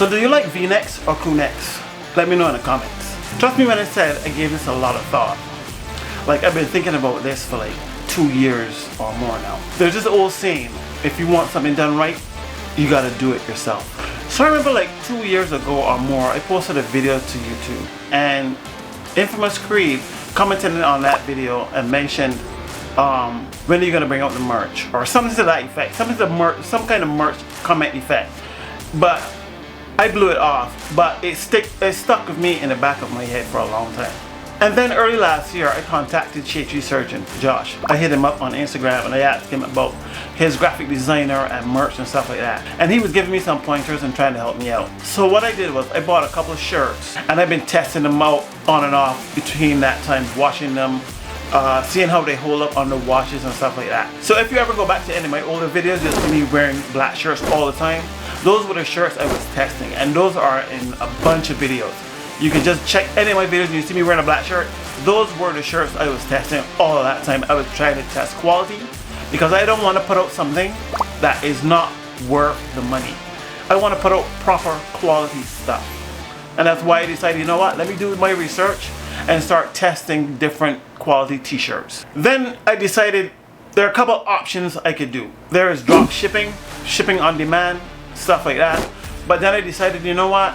So do you like V-necks or crew necks? Let me know in the comments. Trust me when I said I gave this a lot of thought. Like, I've been thinking about this for like 2 years or more now. There's this old saying, if you want something done right, you gotta do it yourself. So I remember like 2 years ago or more, I posted a video to YouTube, and Infamous Creed commented on that video and mentioned, when are you gonna bring out the merch? Or something to that effect, some kind of merch comment effect. But I blew it off, but it stuck with me in the back of my head for a long time. And then early last year, I contacted Shade Tree Surgeon, Josh. I hit him up on Instagram and I asked him about his graphic designer and merch and stuff like that. And he was giving me some pointers and trying to help me out. So what I did was I bought a couple of shirts and I've been testing them out on and off between that time, washing them, seeing how they hold up on the washes and stuff like that. So if you ever go back to any of my older videos, you'll see me wearing black shirts all the time. Those were the shirts I was testing, and those are in a bunch of videos. You can just check any of my videos and you see me wearing a black shirt. Those were the shirts I was testing all of that time. I was trying to test quality because I don't want to put out something that is not worth the money. I want to put out proper quality stuff. And that's why I decided, you know what, let me do my research and start testing different quality t-shirts. Then I decided there are a couple options I could do. There is drop shipping, shipping on demand, stuff like that. But then I decided, you know what,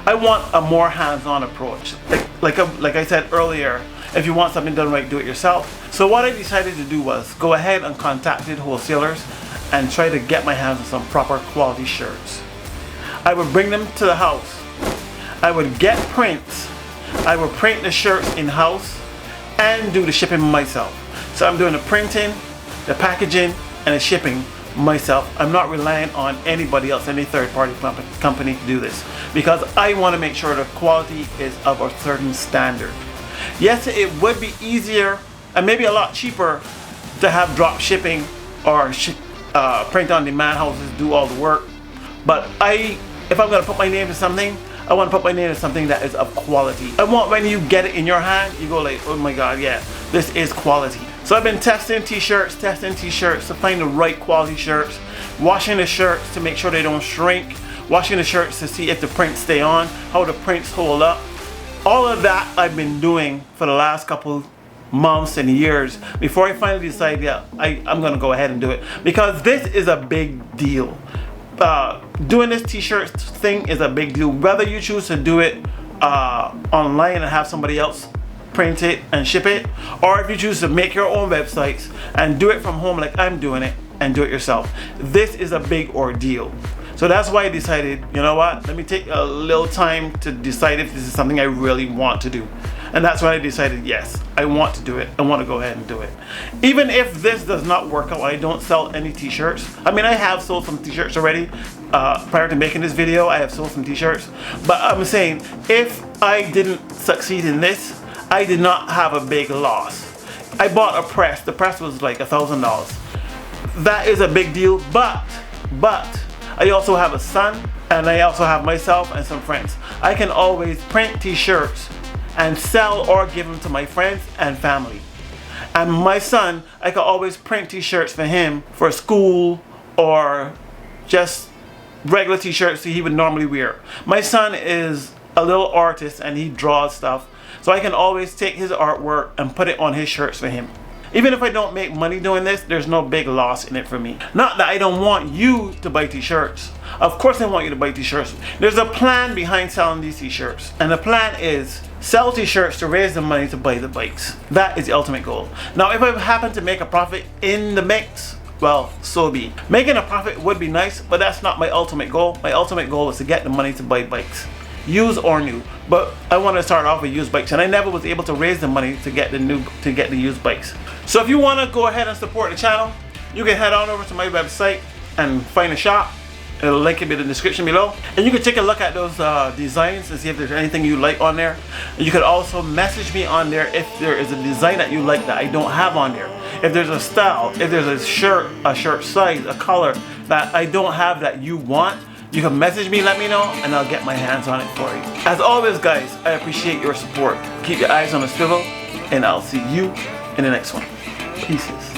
I want a more hands-on approach. Like I said earlier, if you want something done right, do it yourself. So what I decided to do was go ahead and contacted wholesalers and try to get my hands on some proper quality shirts. I would bring them to the house. I would get prints. I would print the shirts in-house and do the shipping myself. So I'm doing the printing, the packaging, and the shipping myself. I'm not relying on anybody else, any third-party company to do this, because I want to make sure the quality is of a certain standard. Yes, it would be easier and maybe a lot cheaper to have drop shipping or print on demand houses do all the work, but if I'm going to put my name to something, I want to put my name to something that is of quality. I want when you get it in your hand, you go like, oh my god, yeah, this is quality. So I've been testing t-shirts to find the right quality shirts, washing the shirts to make sure they don't shrink, washing the shirts to see if the prints stay on, how the prints hold up. All of that I've been doing for the last couple months and years before I finally decided, yeah, I'm gonna go ahead and do it, because this is a big deal. Doing this t-shirt thing is a big deal, whether you choose to do it online and have somebody else print it and ship it, or if you choose to make your own websites and do it from home like I'm doing it and do it yourself. This is a big ordeal. So that's why I decided, you know what, let me take a little time to decide if this is something I really want to do. And that's when I decided, yes, I want to do it. I want to go ahead and do it. Even if this does not work out, I don't sell any t-shirts. I mean, I have sold some t-shirts already. Prior to making this video, I have sold some t-shirts. But I'm saying, if I didn't succeed in this, I did not have a big loss. I bought a press. The press was like $1,000. That is a big deal, but I also have a son, and I also have myself and some friends. I can always print t-shirts and sell or give them to my friends and family. And my son, I can always print t-shirts for him for school or just regular t-shirts he would normally wear. My son is a little artist and he draws stuff, so I can always take his artwork and put it on his shirts for him. Even if I don't make money doing this, there's no big loss in it for me. Not that I don't want you to buy t-shirts. Of course I want you to buy t-shirts. There's a plan behind selling these t-shirts, and the plan is sell t-shirts to raise the money to buy the bikes. That is the ultimate goal. Now, if I happen to make a profit in the mix, well, so be. Making a profit would be nice, but that's not my ultimate goal. My ultimate goal is to get the money to buy bikes, used or new. But I want to start off with used bikes, and I never was able to raise the money to get the used bikes. So if you want to go ahead and support the channel, you can head on over to my website and find a shop. It'll link in the description below, and you can take a look at those designs and see if there's anything you like on there. And you could also message me on there if there is a design that you like that I don't have on there. If there's a style, if there's a shirt size, a color that I don't have that you want, you can message me, let me know, and I'll get my hands on it for you. As always, guys, I appreciate your support. Keep your eyes on the swivel, and I'll see you in the next one. Peace.